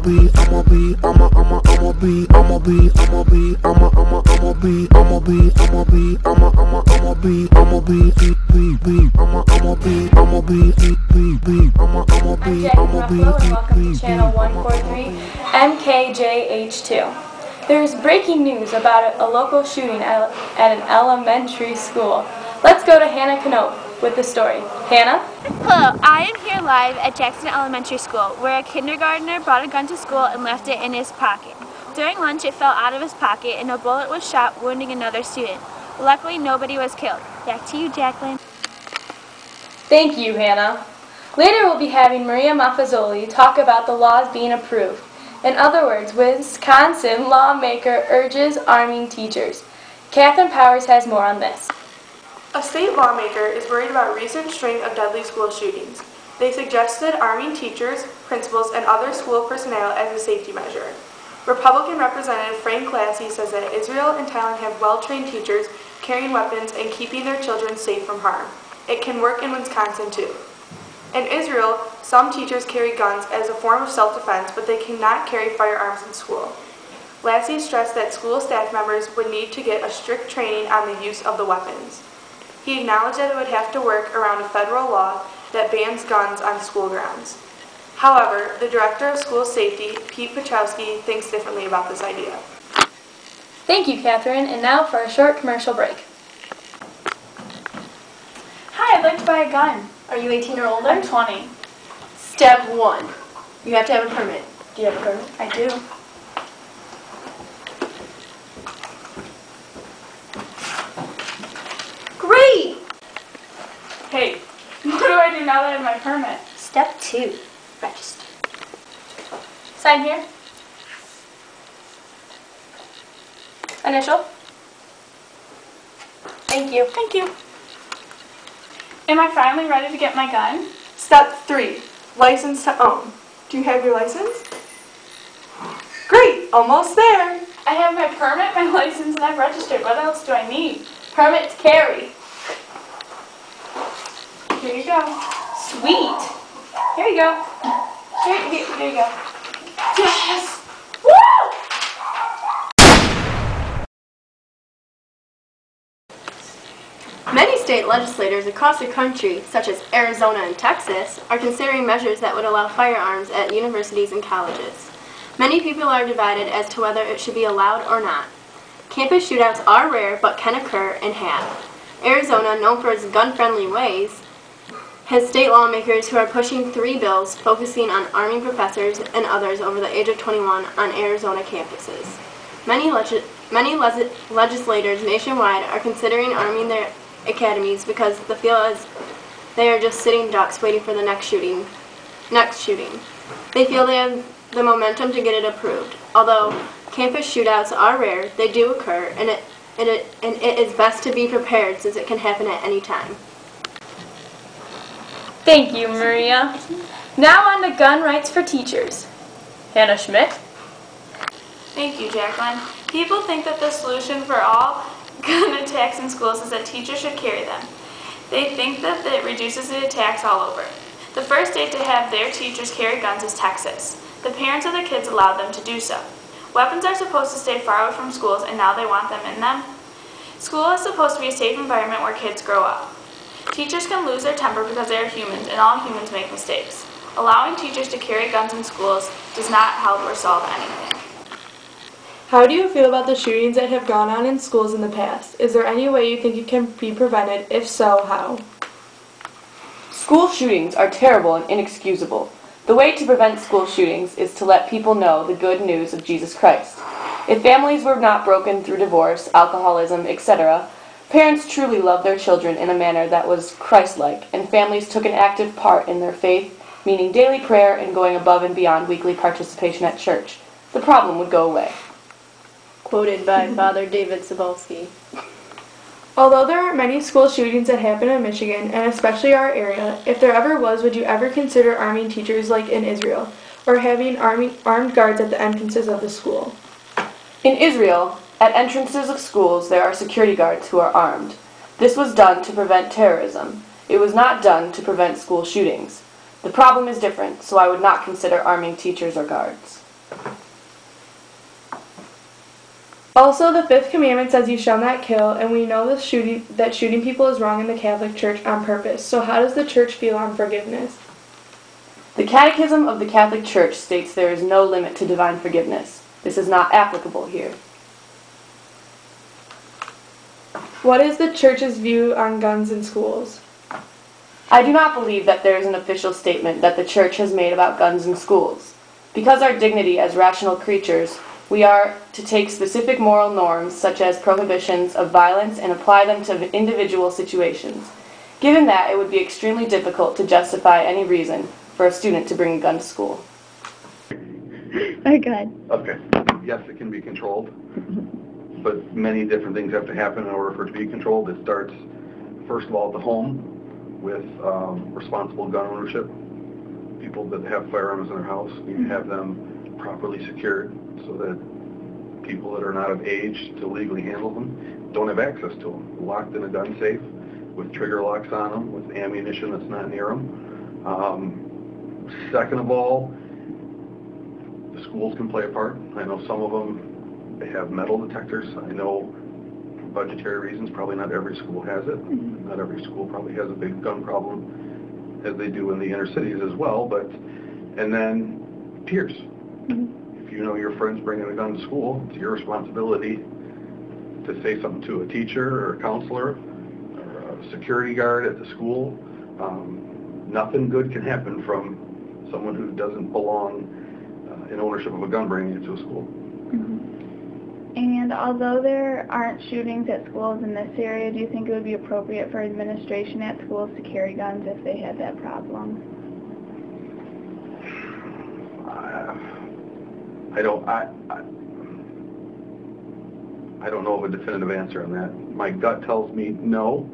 welcome to Channel 143 MKJH2. There's breaking news about a local shooting at an elementary school. Let's go to Hannah Knope with the story. Hannah? Hello, I am here live at Jackson Elementary School, where a kindergartner brought a gun to school and left it in his pocket. During lunch, it fell out of his pocket and a bullet was shot, wounding another student. Luckily, nobody was killed. Back to you, Jacqueline. Thank you, Hannah. Later we'll be having Maria Maffezoli talk about the laws being approved. In other words, Wisconsin lawmaker urges arming teachers. Catherine Powers has more on this. A state lawmaker is worried about recent string of deadly school shootings. They suggested arming teachers, principals, and other school personnel as a safety measure. Republican Representative Frank Lassie says that Israel and Thailand have well-trained teachers carrying weapons and keeping their children safe from harm. It can work in Wisconsin too. In Israel, some teachers carry guns as a form of self-defense, but they cannot carry firearms in school. Lassie stressed that school staff members would need to get a strict training on the use of the weapons. He acknowledged that it would have to work around a federal law that bans guns on school grounds. However, the director of school safety, Pete Pachowski, thinks differently about this idea. Thank you, Catherine, and now for a short commercial break. Hi, I'd like to buy a gun. Are you 18 or older? I'm 20. Step 1. You have to have a permit. Do you have a permit? I do. Great! Hey, what do I do now that I have my permit? Step 2. Register. Sign here. Initial. Thank you. Thank you. Am I finally ready to get my gun? Step 3. License to own. Do you have your license? Great! Almost there! I have my permit, my license, and I've registered. What else do I need? Permit to carry. Here you go. Sweet. Here you go. Here you go. Yes! Woo! Many state legislators across the country, such as Arizona and Texas, are considering measures that would allow firearms at universities and colleges. Many people are divided as to whether it should be allowed or not. Campus shootouts are rare but can occur and have. Arizona, known for its gun-friendly ways, has state lawmakers who are pushing 3 bills focusing on arming professors and others over the age of 21 on Arizona campuses. Many legislators nationwide are considering arming their academies because they feel as they are just sitting ducks waiting for the next shooting. They feel they have the momentum to get it approved. Although campus shootouts are rare, they do occur, and it is best to be prepared since it can happen at any time. Thank you, Maria. Now on to gun rights for teachers. Hannah Schmidt. Thank you, Jacqueline. People think that the solution for all gun attacks in schools is that teachers should carry them. They think that it reduces the attacks all over. The first state to have their teachers carry guns is Texas. The parents of the kids allowed them to do so. Weapons are supposed to stay far away from schools, and now they want them in them. School is supposed to be a safe environment where kids grow up. Teachers can lose their temper because they are humans, and all humans make mistakes. Allowing teachers to carry guns in schools does not help or solve anything. How do you feel about the shootings that have gone on in schools in the past? Is there any way you think it can be prevented? If so, how? School shootings are terrible and inexcusable. The way to prevent school shootings is to let people know the good news of Jesus Christ. If families were not broken through divorce, alcoholism, etc., parents truly loved their children in a manner that was Christ-like, and families took an active part in their faith, meaning daily prayer and going above and beyond weekly participation at church, the problem would go away. Quoted by Father David Cebulski. Although there aren't many school shootings that happen in Michigan, and especially our area, if there ever was, would you ever consider arming teachers like in Israel, or having armed guards at the entrances of the school? In Israel, at entrances of schools there are security guards who are armed. This was done to prevent terrorism. It was not done to prevent school shootings. The problem is different, so I would not consider arming teachers or guards. Also, the fifth commandment says you shall not kill, and we know that shooting people is wrong in the Catholic Church on purpose. So how does the Church feel on forgiveness? The Catechism of the Catholic Church states there is no limit to divine forgiveness. This is not applicable here. What is the Church's view on guns in schools? I do not believe that there is an official statement that the Church has made about guns in schools. Because our dignity as rational creatures, we are to take specific moral norms, such as prohibitions of violence, and apply them to individual situations. Given that, it would be extremely difficult to justify any reason for a student to bring a gun to school. Very good. Okay. Yes, it can be controlled, but many different things have to happen in order for it to be controlled. It starts, first of all, at the home with responsible gun ownership. People that have firearms in their house need to have them properly secured so that people that are not of age to legally handle them don't have access to them. Locked in a gun safe with trigger locks on them, with ammunition that's not near them. Second of all, the schools can play a part. I know some of them, they have metal detectors. I know for budgetary reasons, probably not every school has it. Not every school probably has a big gun problem as they do in the inner cities as well. And then peers. If you know your friend's bringing a gun to school, it's your responsibility to say something to a teacher or a counselor or a security guard at the school. Nothing good can happen from someone who doesn't belong in ownership of a gun bringing it to a school. And although there aren't shootings at schools in this area, do you think it would be appropriate for administration at schools to carry guns if they had that problem? I don't know of a definitive answer on that. My gut tells me no,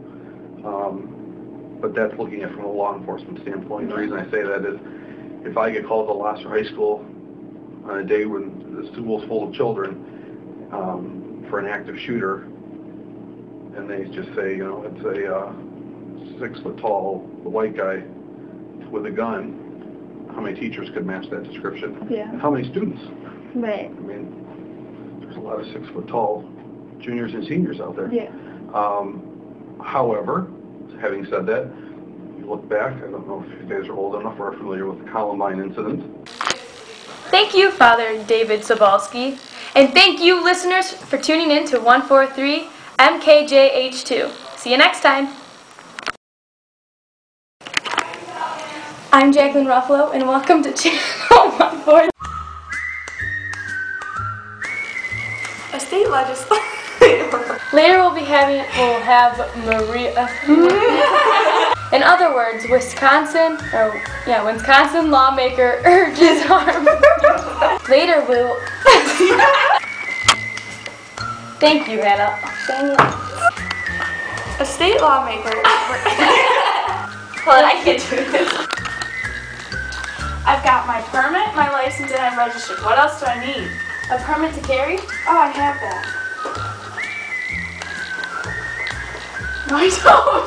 but that's looking at it from a law enforcement standpoint. The reason I say that is if I get called to Lasser High School on a day when the school's full of children for an active shooter, and they just say, you know, it's a 6 foot tall white guy with a gun, how many teachers could match that description? Yeah. And how many students? Right. I mean, there's a lot of 6 foot tall juniors and seniors out there. Yeah. However, having said that, you look back, I don't know if you guys are old enough or are familiar with the Columbine incident. Thank you, Father David Sobalski, and thank you, listeners, for tuning in to 143 MKJH2. See you next time. I'm Jacqueline Ruffalo, and welcome to Channel 143. A state legislature. Later we'll have Maria. In other words, Wisconsin lawmaker urges harm. Later we'll. Thank you, Hannah. A state lawmaker. Well, I can't do this. I've got my permit, my license, and I'm registered. What else do I need? A permit to carry? Oh, I have that. I don't.